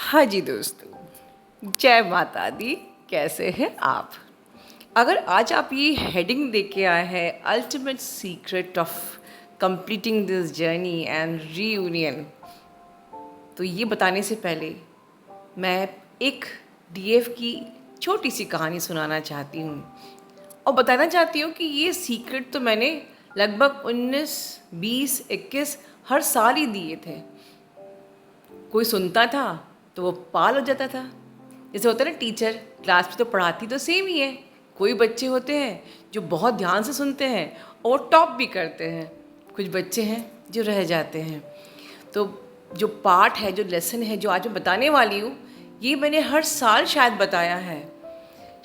हाँ जी दोस्तों, जय माता दी। कैसे हैं आप? अगर आज आप ये हेडिंग देख के आए हैं ultimate secret of completing this journey and reunion, तो ये बताने से पहले मैं एक डीएफ की छोटी सी कहानी सुनाना चाहती हूँ और बताना चाहती हूँ कि ये सीक्रेट तो मैंने लगभग 19, 20, 21 हर साल ही दिए थे। कोई सुनता था तो वो पाल हो जाता था। जैसे होता है ना, टीचर क्लास में तो पढ़ाती तो सेम ही है। कोई बच्चे होते हैं जो बहुत ध्यान से सुनते हैं और टॉप भी करते हैं, कुछ बच्चे हैं जो रह जाते हैं। तो जो पार्ट है, जो लेसन है, जो आज मैं बताने वाली हूँ, ये मैंने हर साल शायद बताया है।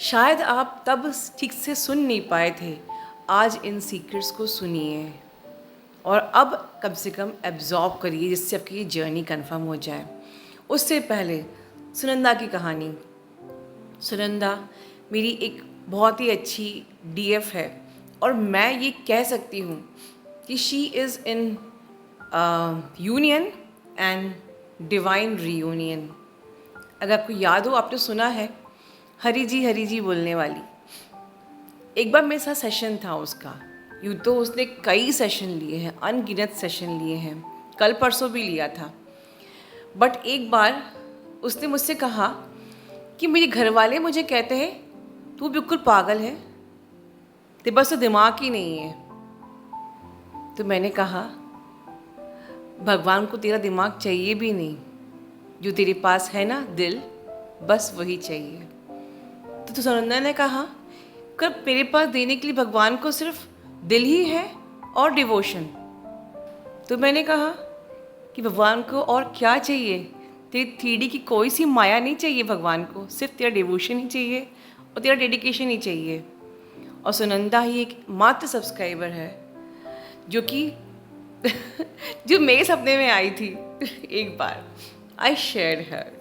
शायद आप तब ठीक से सुन नहीं पाए थे। आज इन सीक्रेट्स को सुनिए और अब कम से कम एब्जॉर्ब करिए, जिससे आपकी ये जर्नी कंफर्म हो जाए। उससे पहले सुनंदा की कहानी। सुनंदा मेरी एक बहुत ही अच्छी डीएफ है और मैं ये कह सकती हूँ कि she is in union and divine reunion. अगर आपको याद हो, आपने सुना है हरी जी बोलने वाली। एक बार मेरे साथ सेशन था उसका। यूँ तो उसने कई सेशन लिए हैं, अनगिनत सेशन लिए हैं, कल परसों भी लिया था। बट एक बार उसने मुझसे कहा कि मेरे घर वाले मुझे कहते हैं तू बिल्कुल पागल है, तेरे पास तो दिमाग ही नहीं है। तो मैंने कहा भगवान को तेरा दिमाग चाहिए भी नहीं, जो तेरे पास है ना दिल, बस वही चाहिए। तो सुनंदा ने कहा कर मेरे पास देने के लिए भगवान को सिर्फ दिल ही है और डिवोशन। तो मैंने कहा कि भगवान को और क्या चाहिए? तेरी थ्री की कोई सी माया नहीं चाहिए भगवान को, सिर्फ तेरा डिवोशन ही चाहिए और तेरा डेडिकेशन ही चाहिए। और सुनंदा ही एक मात्र सब्सक्राइबर है जो कि जो मेरे सपने में आई थी एक बार। आई शेयर हर।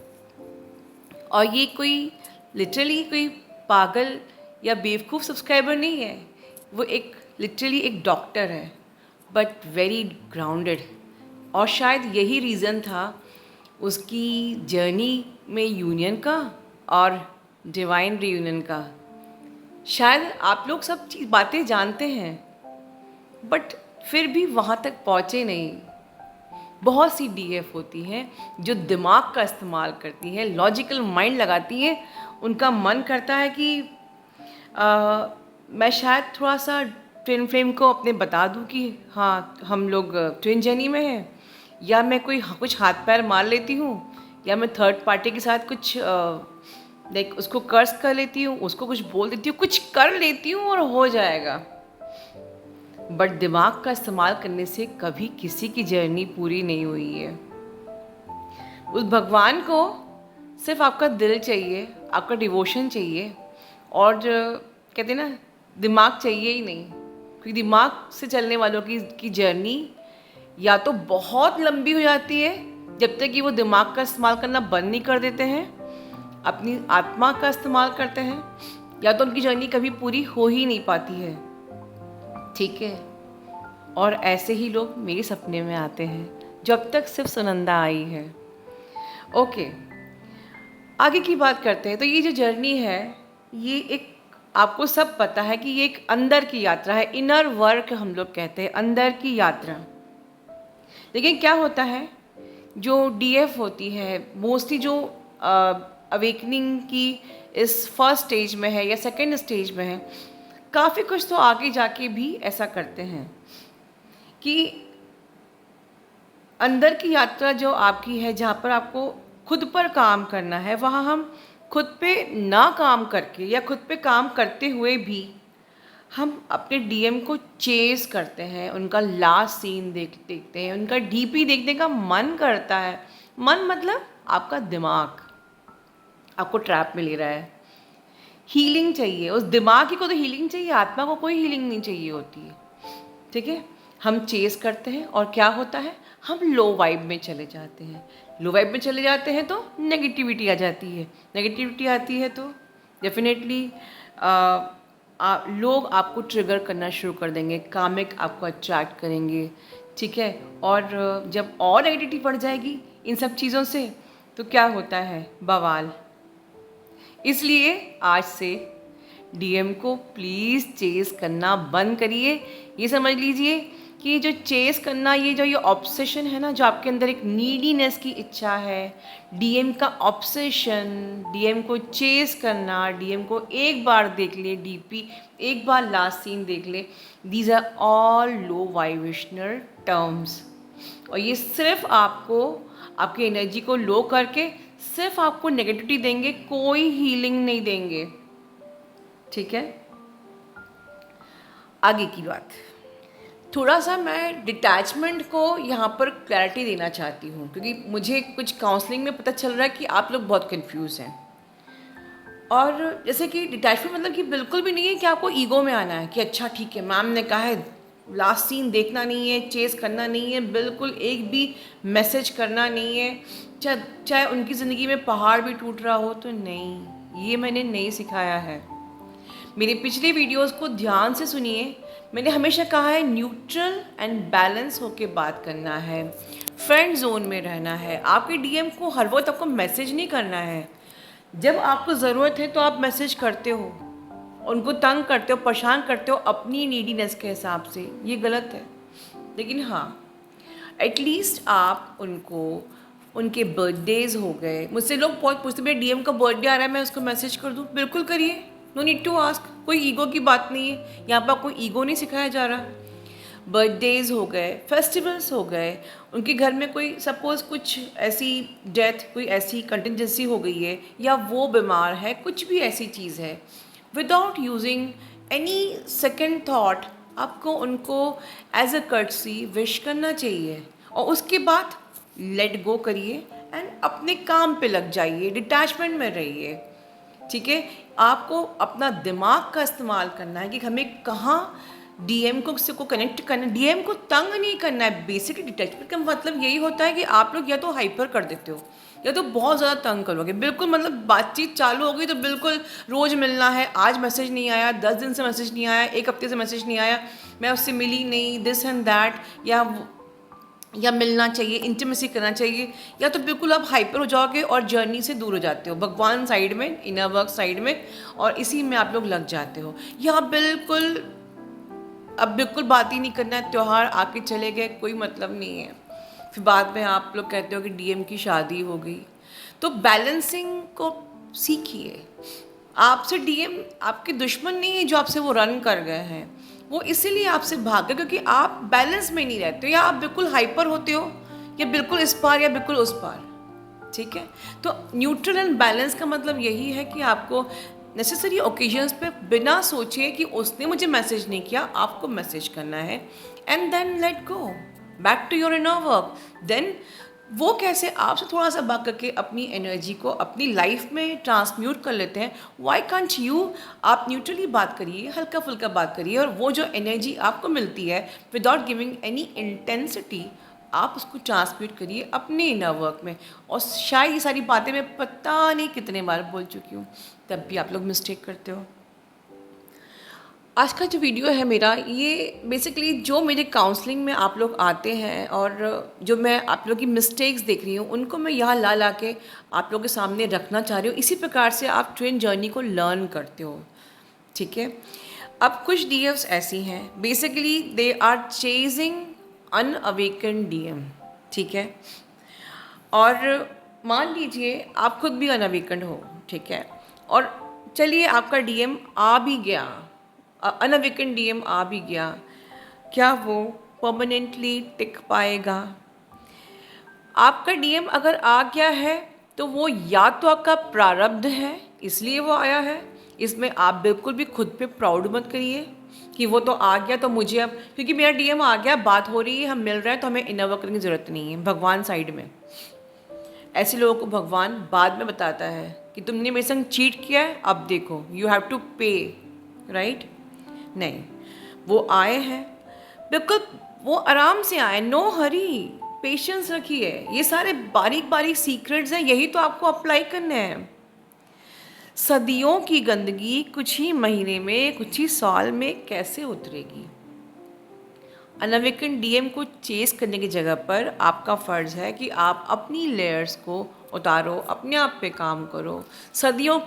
और ये कोई लिटरली कोई पागल या बेवकूफ़ सब्सक्राइबर नहीं है, वो एक लिटरली एक डॉक्टर है, बट वेरी ग्राउंडेड। और शायद यही रीज़न था उसकी जर्नी में यूनियन का और डिवाइन रीयूनियन का। शायद आप लोग सब चीज़ बातें जानते हैं, बट फिर भी वहाँ तक पहुँचे नहीं। बहुत सी डीएफ होती हैं जो दिमाग का इस्तेमाल करती हैं, लॉजिकल माइंड लगाती हैं। उनका मन करता है कि मैं शायद थोड़ा सा ट्विन फ्लेम को अपने बता दूं कि हाँ हम लोग ट्विन जर्नी में हैं, या मैं कुछ हाथ पैर मार लेती हूँ, या मैं थर्ड पार्टी के साथ कुछ लाइक उसको कर्स कर लेती हूँ, उसको कुछ बोल देती हूँ, कुछ कर लेती हूँ और हो जाएगा। बट दिमाग का इस्तेमाल करने से कभी किसी की जर्नी पूरी नहीं हुई है। उस भगवान को सिर्फ आपका दिल चाहिए, आपका डिवोशन चाहिए, और कहते हैं ना, दिमाग चाहिए ही नहीं। क्योंकि दिमाग से चलने वालों की जर्नी या तो बहुत लंबी हो जाती है जब तक कि वो दिमाग का इस्तेमाल करना बंद नहीं कर देते हैं, अपनी आत्मा का इस्तेमाल करते हैं, या तो उनकी जर्नी कभी पूरी हो ही नहीं पाती है। ठीक है। और ऐसे ही लोग मेरे सपने में आते हैं जो अब तक सिर्फ सुनंदा आई है। ओके, आगे की बात करते हैं। तो ये जो जर्नी है, ये एक, आपको सब पता है कि ये एक अंदर की यात्रा है। इनर वर्क हम लोग कहते हैं, अंदर की यात्रा। लेकिन क्या होता है, जो डीएफ होती है मोस्टली, जो अवेकनिंग की इस फर्स्ट स्टेज में है या सेकंड स्टेज में है, काफ़ी कुछ तो आगे जाके भी ऐसा करते हैं कि अंदर की यात्रा जो आपकी है, जहाँ पर आपको खुद पर काम करना है, वहाँ हम खुद पे ना काम करके या खुद पे काम करते हुए भी हम अपने डीएम को चेस करते हैं, उनका लास्ट सीन देखते हैं, उनका डीपी देखने का मन करता है। मन मतलब आपका दिमाग आपको ट्रैप में ले रहा है। हीलिंग चाहिए, उस दिमाग ही को तो हीलिंग चाहिए, आत्मा को कोई हीलिंग नहीं चाहिए होती है। ठीक है। हम चेस करते हैं और क्या होता है, हम लो वाइब में चले जाते हैं। लो वाइब में चले जाते हैं तो नेगेटिविटी आ जाती है। नेगेटिविटी आती है तो डेफिनेटली लोग आपको ट्रिगर करना शुरू कर देंगे, कामिक आपको अट्रैक्ट करेंगे। ठीक है। और जब और नेगेटिविटी बढ़ जाएगी इन सब चीज़ों से, तो क्या होता है, बवाल। इसलिए आज से डीएम को प्लीज़ चेस करना बंद करिए। ये समझ लीजिए कि जो चेस करना, ये ऑब्सेशन है ना, जो आपके अंदर एक नीडीनेस की इच्छा है, डीएम का ऑब्सेशन, डीएम को चेस करना, डीएम को एक बार देख ले डीपी, एक बार लास्ट सीन देख ले, these are all low vibrational terms. और ये सिर्फ आपको आपकी एनर्जी को लो करके सिर्फ आपको नेगेटिविटी देंगे, कोई हीलिंग नहीं देंगे। ठीक है, आगे की बात, थोड़ा सा मैं डिटैचमेंट को यहाँ पर क्लैरिटी देना चाहती हूँ, क्योंकि मुझे कुछ काउंसलिंग में पता चल रहा है कि आप लोग बहुत कंफ्यूज हैं। और जैसे कि डिटैचमेंट मतलब कि बिल्कुल भी नहीं है कि आपको ईगो में आना है कि अच्छा ठीक है, मैम ने कहा है लास्ट सीन देखना नहीं है, चेस करना नहीं है, बिल्कुल एक भी मैसेज करना नहीं है, चाहे उनकी ज़िंदगी में पहाड़ भी टूट रहा हो तो नहीं, ये मैंने नहीं सिखाया है। मेरे पिछले वीडियोस को ध्यान से सुनिए, मैंने हमेशा कहा है न्यूट्रल एंड बैलेंस होके बात करना है, फ्रेंड जोन में रहना है। आपके डीएम को हर वक्त आपको मैसेज नहीं करना है, जब आपको ज़रूरत है तो आप मैसेज करते हो, उनको तंग करते हो, परेशान करते हो अपनी नीडीनेस के हिसाब से, ये गलत है। लेकिन हाँ, एटलीस्ट आप उनको, उनके बर्थडेज हो गए, मुझसे लोग बहुत पूछते मेरे डीएम का बर्थडे आ रहा है मैं उसको मैसेज कर दूँ, बिल्कुल करिए, नो नीड टू आस्क, कोई ईगो की बात नहीं है, यहाँ पर कोई ईगो नहीं सिखाया जा रहा। बर्थडेज हो गए, फेस्टिवल्स हो गए, उनके घर में कोई सपोज़ कुछ ऐसी डेथ, कोई ऐसी कंटिजेंसी हो गई है, या वो बीमार है, कुछ भी ऐसी चीज़ है, without using any second thought आपको उनको एज अ कर्टसी विश करना चाहिए, और उसके बाद लेट गो करिए एंड अपने काम पे लग जाइए, डिटैचमेंट में रहिए। ठीक है, आपको अपना दिमाग का इस्तेमाल करना है कि हमें कहाँ डीएम को कनेक्ट करना है, डीएम को तंग नहीं करना है। बेसिकली डिटैचमेंट का मतलब यही होता है कि आप लोग या तो हाइपर कर देते हो या तो बहुत ज़्यादा तंग करोगे, बिल्कुल मतलब बातचीत चालू हो गई तो बिल्कुल रोज़ मिलना है, आज मैसेज नहीं आया, 10 दिन से मैसेज नहीं आया, एक हफ्ते से मैसेज नहीं आया, मैं उससे मिली नहीं, दिस एंड दैट, या मिलना चाहिए, इंटीमेसी करना चाहिए, या तो बिल्कुल आप हाइपर हो जाओगे और जर्नी से दूर हो जाते हो, भगवान साइड में, इनर वर्क साइड में, और इसी में आप लोग लग जाते हो, या बिल्कुल अब बिल्कुल बात ही नहीं करना है, त्यौहार आके चले गए, कोई मतलब नहीं है, फिर बाद में आप लोग कहते हो कि डीएम की शादी हो गई। तो बैलेंसिंग को सीखिए। आपसे डीएम आपके दुश्मन नहीं है जो आपसे वो रन कर गए हैं, वो इसीलिए आपसे भाग गए क्योंकि आप बैलेंस में नहीं रहते हो, या आप बिल्कुल हाइपर होते हो, या बिल्कुल इस पार या बिल्कुल उस पार। ठीक है, तो न्यूट्रल एंड बैलेंस का मतलब यही है कि आपको नेसेसरी ओकेजन्स पे बिना सोचे कि उसने मुझे मैसेज नहीं किया, आपको मैसेज करना है, and then let go back to your inner work. Then वो कैसे आपसे थोड़ा सा भाग करके अपनी एनर्जी को अपनी लाइफ में ट्रांसम्यूट कर लेते हैं। वाई कांट यू, आप न्यूट्रली बात करिए, हल्का फुल्का बात करिए, और वो जो एनर्जी आपको मिलती है विदाउट गिविंग एनी इंटेंसिटी, आप उसको ट्रांसम्यूट करिए अपने इनर वर्क में। और शायद ये सारी बातें मैं पता नहीं कितने बार बोल चुकी हूँ, तब भी आप लोग मिस्टेक करते हो। आज का जो वीडियो है मेरा, ये बेसिकली जो मेरे काउंसलिंग में आप लोग आते हैं और जो मैं आप लोग की मिस्टेक्स देख रही हूँ, उनको मैं यहाँ ला के आप लोगों के सामने रखना चाह रही हूँ। इसी प्रकार से आप ट्रेन जर्नी को लर्न करते हो। ठीक है, अब कुछ डीएम्स ऐसी हैं, basically they are chasing unawaken DM. ठीक है, और मान लीजिए आप खुद भी अनअवेकन हो, ठीक है, और चलिए आपका डीएम आ भी गया, अनअवेकन डीएम आ भी गया, क्या वो परमानेंटली टिक पाएगा? आपका डीएम अगर आ गया है तो वो या तो आपका प्रारब्ध है, इसलिए वो आया है, इसमें आप बिल्कुल भी खुद पे प्राउड मत करिए कि वो तो आ गया तो मुझे अब, क्योंकि मेरा डीएम आ गया, बात हो रही है, हम मिल रहे हैं, तो हमें इनर वर्क करने की ज़रूरत नहीं है। भगवान साइड में ऐसे लोगों को भगवान बाद में बताता है कि तुमने मेरे संग चीट किया है, अब देखो यू हैव टू पे, राइट? नहीं, वो आए हैं, बिल्कुल वो आराम से आए, नो हरी, पेशेंस रखिए। ये सारे बारीक बारीक सीक्रेट्स हैं, यही तो आपको अप्लाई करने हैं। सदियों की गंदगी कुछ ही महीने में, कुछ ही साल में कैसे उतरेगी? अनअवेकन डीएम को चेस करने की जगह पर आपका फ़र्ज़ है कि आप अपनी लेयर्स को उतारो, अपने आप पे काम करो। सदियों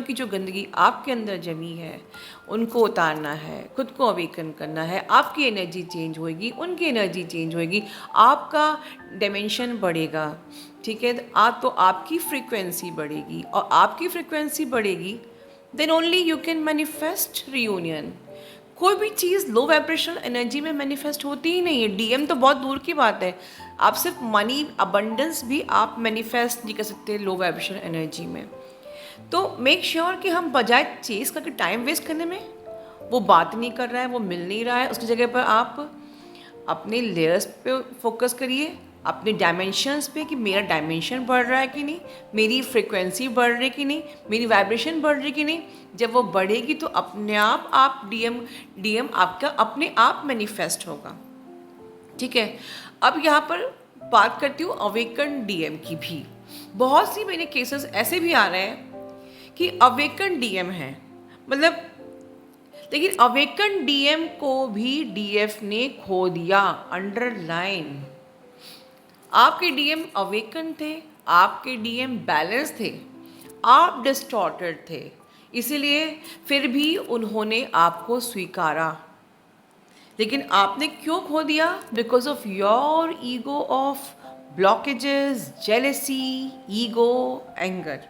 की जो गंदगी आपके अंदर जमी है उनको उतारना है, खुद को अवेकन करना है। आपकी एनर्जी चेंज होएगी, उनकी एनर्जी चेंज होएगी, आपका डायमेंशन बढ़ेगा। ठीक है, तो आपकी फ्रीक्वेंसी बढ़ेगी, और आपकी फ्रीक्वेंसी बढ़ेगी then only you can manifest reunion. कोई भी चीज़ लो वाइब्रेशनल एनर्जी में मैनिफेस्ट होती ही नहीं है। डीएम तो बहुत दूर की बात है, आप सिर्फ मनी अबंडेंस भी आप मैनिफेस्ट नहीं कर सकते लो वाइब्रेशनल एनर्जी में। तो मेक श्योर कि हम बजाय चेस करके टाइम वेस्ट करने में, वो बात नहीं कर रहा है, वो मिल नहीं रहा है, उसकी जगह पर आप अपने लेयर्स पे फोकस करिए, अपने डायमेंशंस पे कि मेरा डायमेंशन बढ़ रहा है कि नहीं, मेरी फ्रिक्वेंसी बढ़ रही है कि नहीं, मेरी वाइब्रेशन बढ़ रही है कि नहीं। जब वो बढ़ेगी तो अपने आप डीएम आपका अपने आप मैनिफेस्ट होगा। ठीक है, अब यहाँ पर बात करती हूँ अवेकन डीएम की भी। बहुत सी मेरे केसेस ऐसे भी आ रहे हैं कि अवेकन डीएम है, मतलब, लेकिन अवेकन डीएम को भी डीएफ ने खो दिया। अंडरलाइन, आपके डीएम अवेकन थे, आपके डीएम बैलेंस थे, आप डिस्टॉर्टेड थे, इसीलिए फिर भी उन्होंने आपको स्वीकारा। लेकिन आपने क्यों खो दिया? Because of your ego of blockages, jealousy, ego, anger.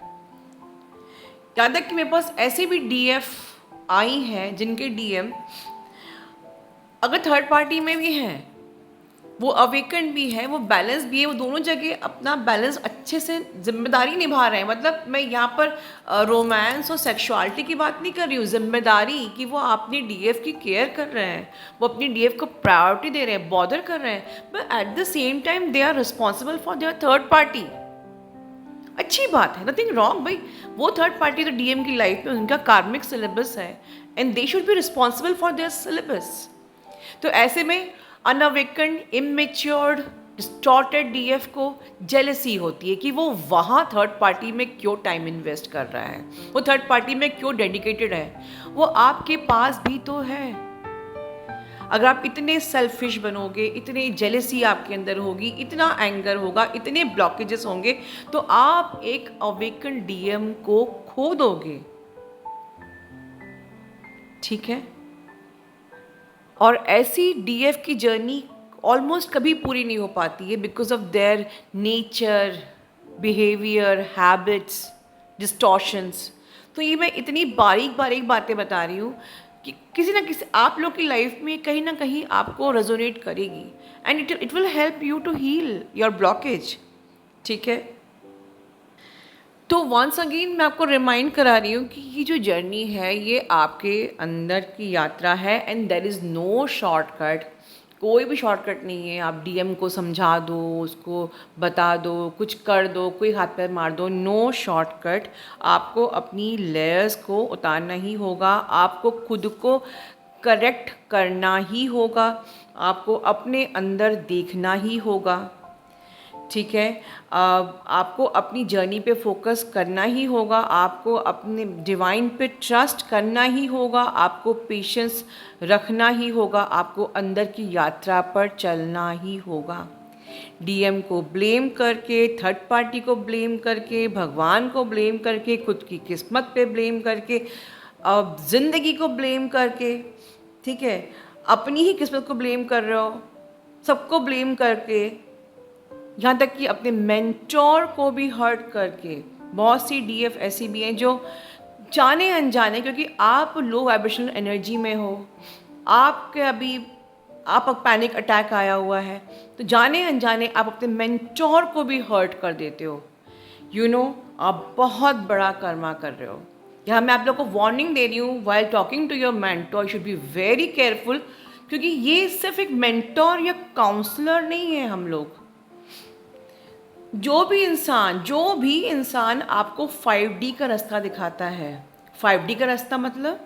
यहाँ तक कि मेरे पास ऐसे भी डीएफ आई हैं जिनके डीएम अगर थर्ड पार्टी में भी हैं, वो अवेकन भी है, वो बैलेंस भी है, वो दोनों जगह अपना बैलेंस अच्छे से जिम्मेदारी निभा रहे हैं। मतलब मैं यहाँ पर रोमांस और सेक्सुअलिटी की बात नहीं कर रही हूँ, जिम्मेदारी कि वो अपनी डीएफ की केयर कर रहे हैं, वो अपनी डीएफ को प्रायोरिटी दे रहे हैं, बॉदर कर रहे हैं, but at the same time they are responsible for their third party. अच्छी बात है, नथिंग रॉन्ग भाई, वो थर्ड पार्टी तो डीएम की लाइफ में उनका कार्मिक सिलेबस है and they should be responsible for their syllabus. तो ऐसे में अनअवेकन्ड, इमेच्योर्ड, डिस्टॉर्टेड डीएफ को जेलसी होती है कि वो वहाँ थर्ड पार्टी में क्यों टाइम इन्वेस्ट कर रहा है, वो थर्ड पार्टी में क्यों डेडिकेटेड है। वो आपके पास भी तो है। अगर आप इतने सेल्फिश बनोगे, इतने जेलसी आपके अंदर होगी, इतना एंगर होगा, इतने ब्लॉकेजेस होंगे, तो आप एक अवेकन डीएम को खो दोगे। ठीक है, और ऐसी डीएफ की जर्नी ऑलमोस्ट कभी पूरी नहीं हो पाती है because of their nature, behaviour, habits, distortions. तो ये मैं इतनी बारीक बारीक बातें बता रही हूँ कि किसी ना किसी आप लोग की लाइफ में कहीं ना कहीं आपको रेजोनेट करेगी and it will help you to heal your blockage. ठीक है, तो वंस अगेन मैं आपको रिमाइंड करा रही हूँ कि ये जो जर्नी है ये आपके अंदर की यात्रा है and there is no shortcut. कोई भी शॉर्टकट नहीं है। आप डीएम को समझा दो, उसको बता दो, कुछ कर दो, कोई हाथ पैर मार दो, नो शॉर्टकट। आपको अपनी लेयर्स को उतारना ही होगा, आपको खुद को करेक्ट करना ही होगा, आपको अपने अंदर देखना ही होगा। ठीक है, आपको अपनी जर्नी पे फोकस करना ही होगा, आपको अपने डिवाइन पे ट्रस्ट करना ही होगा, आपको पेशेंस रखना ही होगा, आपको अंदर की यात्रा पर चलना ही होगा। डीएम को ब्लेम करके, थर्ड पार्टी को ब्लेम करके, भगवान को ब्लेम करके, खुद की किस्मत पे ब्लेम करके, ज़िंदगी को ब्लेम करके, ठीक है, अपनी ही किस्मत को ब्लेम कर रहे हो, सबको ब्लेम करके, यहाँ तक कि अपने मेंटोर को भी हर्ट करके। बहुत सी डीएफ ऐसी भी हैं जो जाने अनजाने, क्योंकि आप लो वाइब्रेशनल एनर्जी में हो, आपके अभी आप पैनिक अटैक आया हुआ है, तो जाने अनजाने आप अपने मेंटोर को भी हर्ट कर देते हो। यू नो, आप बहुत बड़ा कर्मा कर रहे हो। यहाँ मैं आप लोग को वार्निंग दे रही हूँ, while talking to your mentor you should be very careful, क्योंकि ये सिर्फ एक मेंटोर या काउंसलर नहीं है। हम लोग जो भी इंसान आपको 5D का रास्ता दिखाता है, 5D का रास्ता मतलब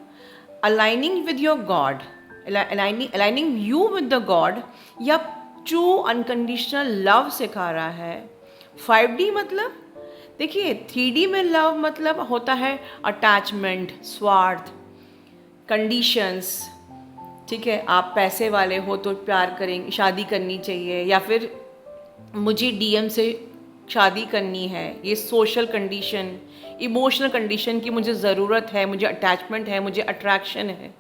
aligning with your God, aligning you with the God, या ट्रू अनकंडीशनल लव सिखा रहा है। 5D मतलब देखिए, 3D में लव मतलब होता है अटैचमेंट, स्वार्थ, कंडीशंस। ठीक है, आप पैसे वाले हो तो प्यार करेंगे, शादी करनी चाहिए, या फिर मुझे डीएम से शादी करनी है, ये सोशल कंडीशन, इमोशनल कंडीशन की मुझे ज़रूरत है, मुझे अटैचमेंट है, मुझे अट्रैक्शन है,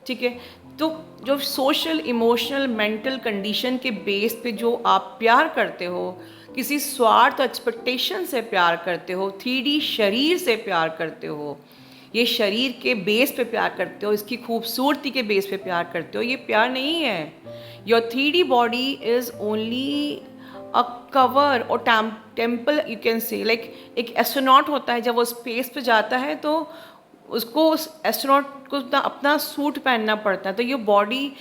ठीक है। तो जो सोशल, इमोशनल, मेंटल कंडीशन के बेस पे जो आप प्यार करते हो, किसी स्वार्थ एक्सपेक्टेशन से प्यार करते हो, 3D शरीर से प्यार करते हो, ये शरीर के बेस पे प्यार करते हो, इसकी खूबसूरती के बेस पे प्यार करते हो, ये प्यार नहीं है। Your 3D body is only a cover और temple, you can say, like एक एस्ट्रोनॉट होता है, जब वो स्पेस पे जाता है तो उसको, उस एस्ट्रोनॉट को अपना सूट पहनना पड़ता है। तो ये body,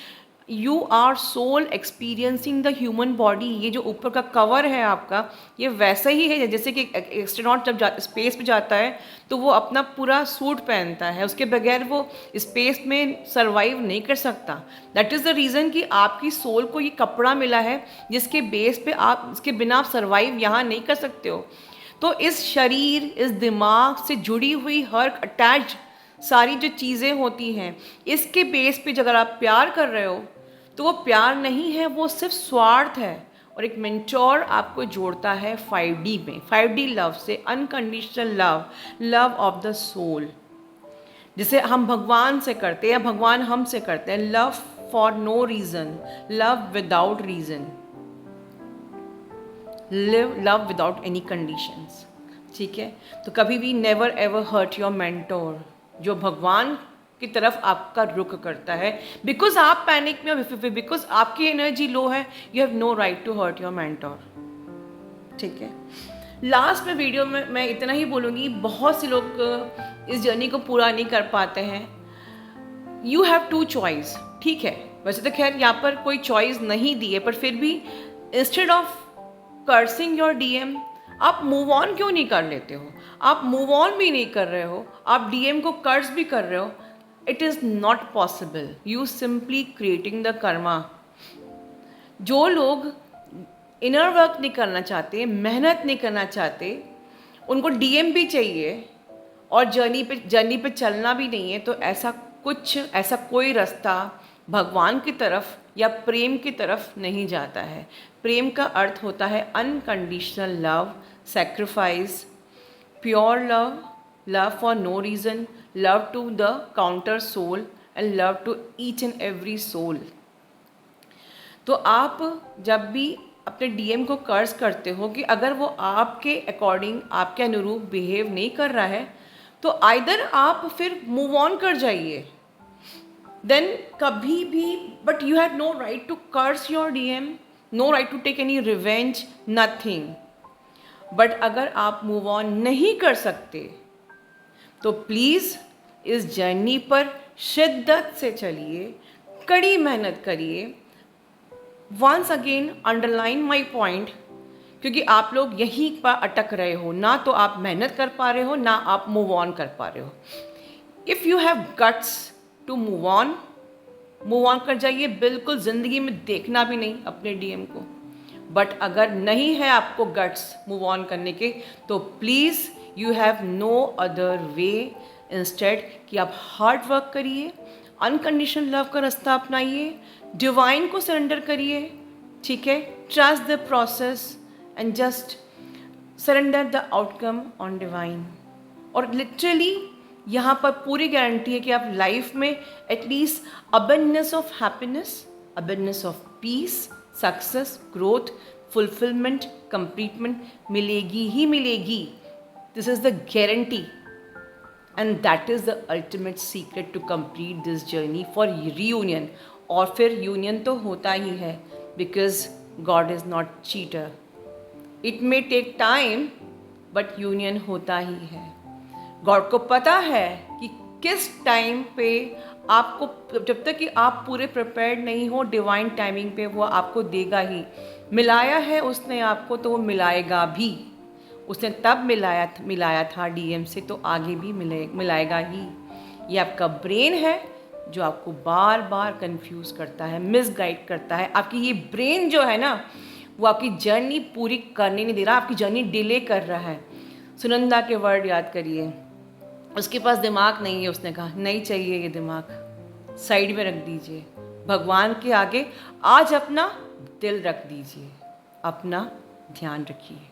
you are soul experiencing the human body, ये जो ऊपर का कवर है आपका, ये वैसा ही है जैसे कि एस्ट्रोनॉट जब स्पेस पे जाता है तो वो अपना पूरा सूट पहनता है, उसके बगैर वो स्पेस में सरवाइव नहीं कर सकता। दैट इज़ द रीज़न कि आपकी सोल को ये कपड़ा मिला है जिसके बेस पे आप, इसके बिना आप सरवाइव यहाँ नहीं कर सकते हो। तो इस शरीर, इस दिमाग से जुड़ी हुई हर अटैच सारी जो चीज़ें होती हैं, इसके बेस पे अगर आप प्यार कर रहे हो तो वो प्यार नहीं है, वो सिर्फ स्वार्थ है। और एक मेंटोर आपको जोड़ता है 5D में, 5D लव से, unconditional love, love of the soul, जिसे हम भगवान से करते हैं या भगवान हमसे करते हैं। Love for no reason, love without reason, love without any conditions, ठीक है। तो कभी भी never ever hurt your mentor, जो भगवान की तरफ आपका रुख करता है, बिकॉज आप पैनिक में हो, बिकॉज आपकी एनर्जी लो है, you have no right to hurt your mentor, ठीक है। लास्ट में वीडियो में मैं इतना ही बोलूँगी, बहुत से लोग इस जर्नी को पूरा नहीं कर पाते हैं। यू हैव टू चॉइस, ठीक है, वैसे तो खैर यहाँ पर कोई चॉइस नहीं दी है, पर फिर भी instead of cursing your DM, आप मूव ऑन क्यों नहीं कर लेते हो? आप मूव ऑन भी नहीं कर रहे हो, आप डीएम को कर्स भी कर रहे हो। It is not possible, you simply creating the Karma. जो लोग इनर वर्क नहीं करना चाहते, मेहनत नहीं करना चाहते, उनको डीएम भी चाहिए और जर्नी पे चलना भी नहीं है, तो ऐसा कोई रास्ता भगवान की तरफ या प्रेम की तरफ नहीं जाता है। प्रेम का अर्थ होता है unconditional love, sacrifice, pure love, love for no reason, love to the counter soul and love to each and every soul. तो आप जब भी अपने डीएम को कर्ज करते हो कि अगर वो आपके अकॉर्डिंग, आपके अनुरूप बिहेव नहीं कर रहा है, तो आइदर आप फिर मूव ऑन कर जाइए, देन कभी भी, but you have no right to curse your DM, no right to take any revenge, nothing. But अगर आप मूव ऑन नहीं कर सकते तो प्लीज़ इस जर्नी पर शिद्दत से चलिए, कड़ी मेहनत करिए। Once again underline my point, क्योंकि आप लोग यहीं पर अटक रहे हो, ना तो आप मेहनत कर पा रहे हो, ना आप मूव ऑन कर पा रहे हो। If you have guts to move on कर जाइए, बिल्कुल ज़िंदगी में देखना भी नहीं अपने डीएम को। बट अगर नहीं है आपको गट्स मूव ऑन करने के, तो please you have no other way, instead कि आप हार्ड वर्क करिए, अनकंडीशनल लव का रास्ता अपनाइए, डिवाइन को सरेंडर करिए, ठीक है। Trust the process and just surrender the outcome on divine. और लिटरली यहाँ पर पूरी गारंटी है कि आप लाइफ में at least abundance of happiness, abundance of peace, success, growth, fulfilment, completement मिलेगी ही मिलेगी। This is the guarantee and that is the ultimate secret to complete this journey for reunion. और फिर यूनियन तो होता ही है, because God is not cheater. It may take time but union होता ही है। गॉड को पता है कि किस टाइम पे आपको, जब तक कि आप पूरे प्रिपेयर्ड नहीं हो, डिवाइन टाइमिंग पे वो आपको देगा ही। मिलाया है उसने आपको तो वो मिलाएगा भी। उसने तब मिलाया था डीएम से, तो आगे भी मिलाएगा ही। ये आपका ब्रेन है जो आपको बार बार कंफ्यूज करता है, मिसगाइड करता है। आपकी ये ब्रेन जो है ना, वो आपकी जर्नी पूरी करने नहीं दे रहा, आपकी जर्नी डिले कर रहा है। सुनंदा के वर्ड याद करिए, उसके पास दिमाग नहीं है, उसने कहा नहीं चाहिए ये दिमाग, साइड में रख दीजिए, भगवान के आगे आज अपना दिल रख दीजिए, अपना ध्यान रखिए।